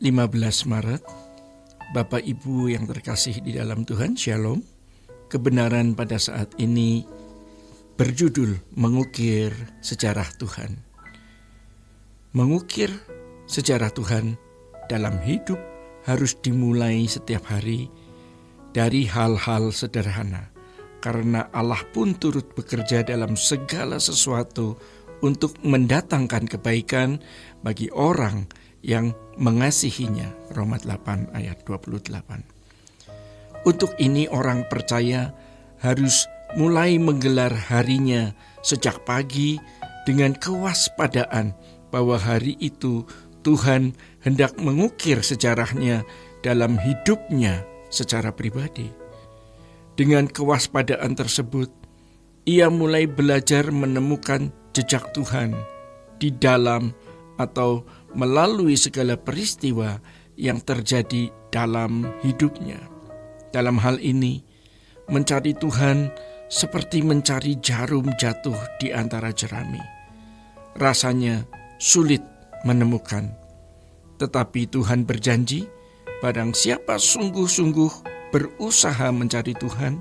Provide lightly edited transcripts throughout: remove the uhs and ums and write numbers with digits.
15 Maret, Bapak Ibu yang terkasih di dalam Tuhan, Shalom. Kebenaran pada saat ini berjudul Mengukir Sejarah Tuhan. Mengukir sejarah Tuhan dalam hidup harus dimulai setiap hari dari hal-hal sederhana, karena Allah pun turut bekerja dalam segala sesuatu untuk mendatangkan kebaikan bagi orang yang mengasihinya. Roma 8 ayat 28. Untuk ini orang percaya harus mulai menggelar harinya sejak pagi dengan kewaspadaan bahwa hari itu Tuhan hendak mengukir sejarahnya dalam hidupnya secara pribadi. Dengan kewaspadaan tersebut, ia mulai belajar menemukan jejak Tuhan di dalam atau melalui segala peristiwa yang terjadi dalam hidupnya. Dalam hal ini, mencari Tuhan seperti mencari jarum jatuh di antara jerami. Rasanya sulit menemukan. Tetapi Tuhan berjanji, barang siapa sungguh-sungguh berusaha mencari Tuhan,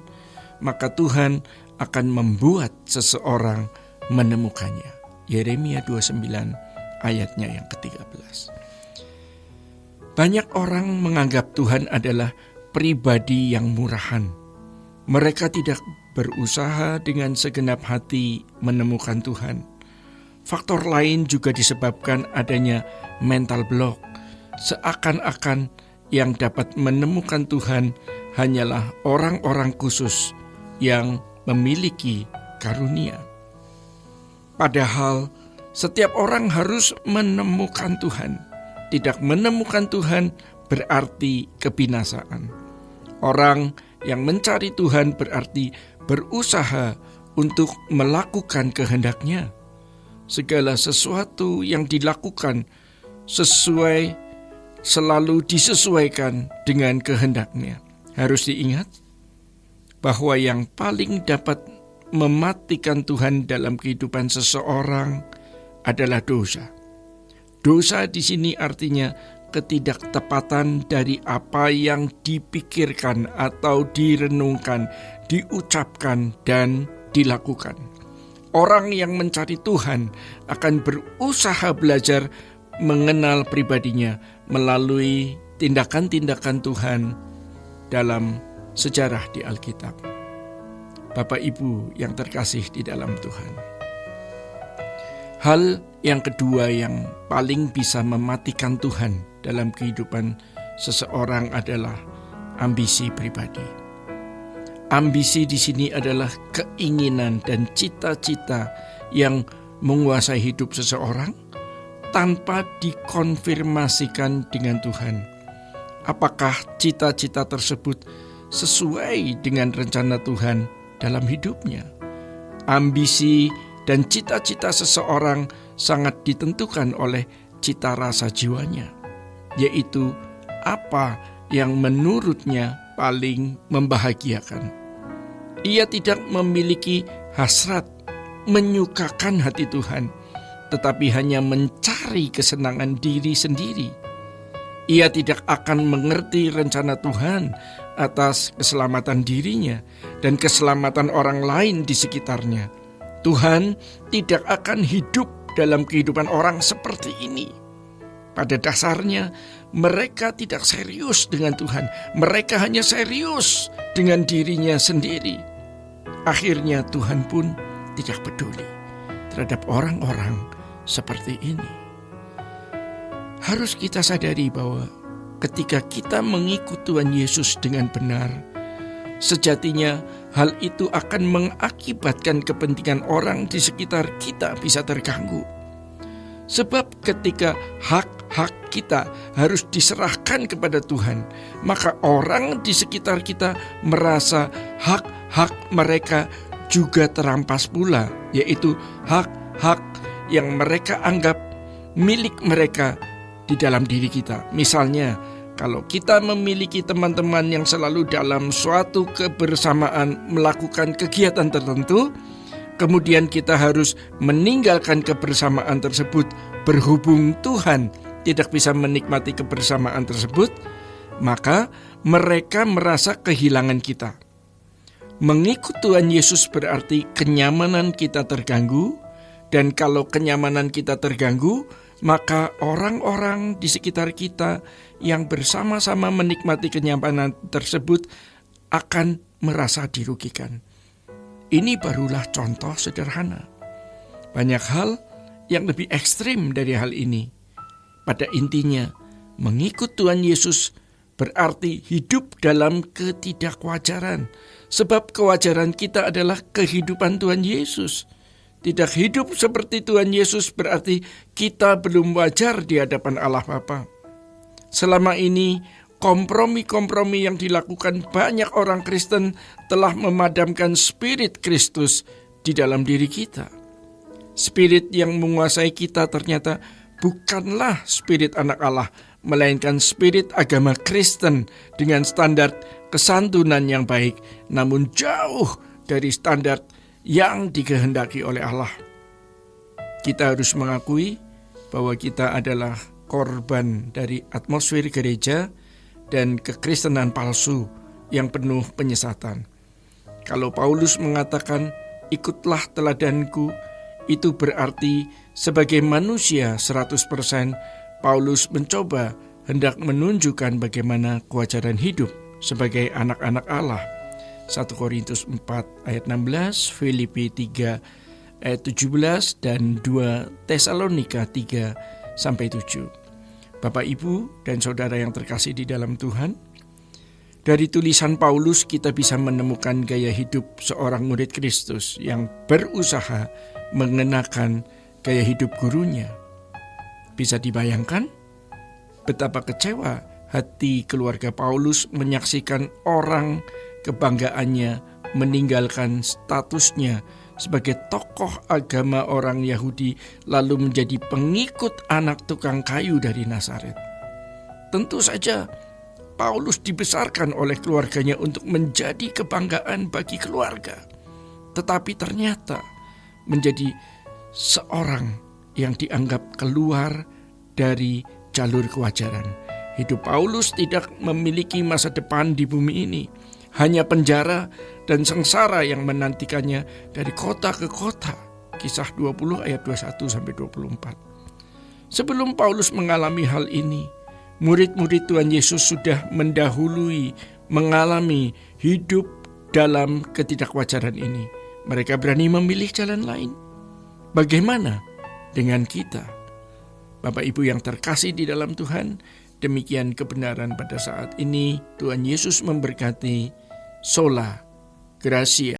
maka Tuhan akan membuat seseorang menemukannya. Yeremia 29 ayatnya yang ke-13. Banyak orang menganggap Tuhan adalah pribadi yang murahan. Mereka tidak berusaha dengan segenap hati menemukan Tuhan. Faktor lain juga disebabkan adanya mental block. Seakan-akan yang dapat menemukan Tuhan hanyalah orang-orang khusus yang memiliki karunia. Padahal setiap orang harus menemukan Tuhan. Tidak menemukan Tuhan berarti kebinasaan. Orang yang mencari Tuhan berarti berusaha untuk melakukan kehendak-Nya. Segala sesuatu yang dilakukan selalu disesuaikan dengan kehendak-Nya. Harus diingat bahwa yang paling dapat mematikan Tuhan dalam kehidupan seseorang adalah dosa. Dosa di sini artinya ketidaktepatan dari apa yang dipikirkan atau direnungkan, diucapkan, dan dilakukan. Orang yang mencari Tuhan akan berusaha belajar mengenal pribadinya melalui tindakan-tindakan Tuhan dalam sejarah di Alkitab. Bapak Ibu yang terkasih di dalam Tuhan. Hal yang kedua yang paling bisa mematikan Tuhan dalam kehidupan seseorang adalah ambisi pribadi. Ambisi di sini adalah keinginan dan cita-cita yang menguasai hidup seseorang tanpa dikonfirmasikan dengan Tuhan. Apakah cita-cita tersebut sesuai dengan rencana Tuhan dalam hidupnya? Ambisi dan cita-cita seseorang sangat ditentukan oleh cita rasa jiwanya, yaitu apa yang menurutnya paling membahagiakan. Ia tidak memiliki hasrat menyukakan hati Tuhan, tetapi hanya mencari kesenangan diri sendiri. Ia tidak akan mengerti rencana Tuhan atas keselamatan dirinya dan keselamatan orang lain di sekitarnya. Tuhan tidak akan hidup dalam kehidupan orang seperti ini. Pada dasarnya, mereka tidak serius dengan Tuhan. Mereka hanya serius dengan dirinya sendiri. Akhirnya Tuhan pun tidak peduli terhadap orang-orang seperti ini. Harus kita sadari bahwa ketika kita mengikut Tuhan Yesus dengan benar, sejatinya hal itu akan mengakibatkan kepentingan orang di sekitar kita bisa terganggu. Sebab ketika hak-hak kita harus diserahkan kepada Tuhan, maka orang di sekitar kita merasa hak-hak mereka juga terampas pula, yaitu hak-hak yang mereka anggap milik mereka di dalam diri kita. Misalnya, kalau kita memiliki teman-teman yang selalu dalam suatu kebersamaan melakukan kegiatan tertentu, kemudian kita harus meninggalkan kebersamaan tersebut berhubung Tuhan tidak bisa menikmati kebersamaan tersebut, maka mereka merasa kehilangan kita. Mengikut Tuhan Yesus berarti kenyamanan kita terganggu, dan kalau kenyamanan kita terganggu, maka orang-orang di sekitar kita yang bersama-sama menikmati kenyamanan tersebut akan merasa dirugikan. Ini barulah contoh sederhana. Banyak hal yang lebih ekstrim dari hal ini. Pada intinya, mengikut Tuhan Yesus berarti hidup dalam ketidakwajaran. Sebab kewajaran kita adalah kehidupan Tuhan Yesus. Tidak hidup seperti Tuhan Yesus berarti kita belum wajar di hadapan Allah Bapa. Selama ini, kompromi-kompromi yang dilakukan banyak orang Kristen telah memadamkan spirit Kristus di dalam diri kita. Spirit yang menguasai kita ternyata bukanlah spirit anak Allah, melainkan spirit agama Kristen dengan standar kesantunan yang baik, namun jauh dari standar yang dikehendaki oleh Allah. Kita harus mengakui bahwa kita adalah korban dari atmosfer gereja dan kekristenan palsu yang penuh penyesatan. Kalau Paulus mengatakan, ikutlah teladanku, itu berarti sebagai manusia 100%, Paulus mencoba hendak menunjukkan bagaimana kewajaran hidup sebagai anak-anak Allah. 1 Korintus 4 ayat 16, Filipi 3 ayat 17, dan 2 Tesalonika 3 sampai 7. Bapak, Ibu, dan saudara yang terkasih di dalam Tuhan, dari tulisan Paulus kita bisa menemukan gaya hidup seorang murid Kristus yang berusaha mengenakan gaya hidup gurunya. Bisa dibayangkan betapa kecewa hati keluarga Paulus menyaksikan orang kebanggaannya meninggalkan statusnya sebagai tokoh agama orang Yahudi lalu menjadi pengikut anak tukang kayu dari Nazaret. Tentu saja Paulus dibesarkan oleh keluarganya untuk menjadi kebanggaan bagi keluarga. Tetapi ternyata menjadi seorang yang dianggap keluar dari jalur kewajaran. Hidup Paulus tidak memiliki masa depan di bumi ini. Hanya penjara dan sengsara yang menantikannya dari kota ke kota. Kisah 20 ayat 21-24. Sebelum Paulus mengalami hal ini, murid-murid Tuhan Yesus sudah mendahului mengalami hidup dalam ketidakwajaran ini. Mereka berani memilih jalan lain. Bagaimana dengan kita? Bapak Ibu yang terkasih di dalam Tuhan, demikian kebenaran pada saat ini. Tuhan Yesus memberkati. Sola Gracia.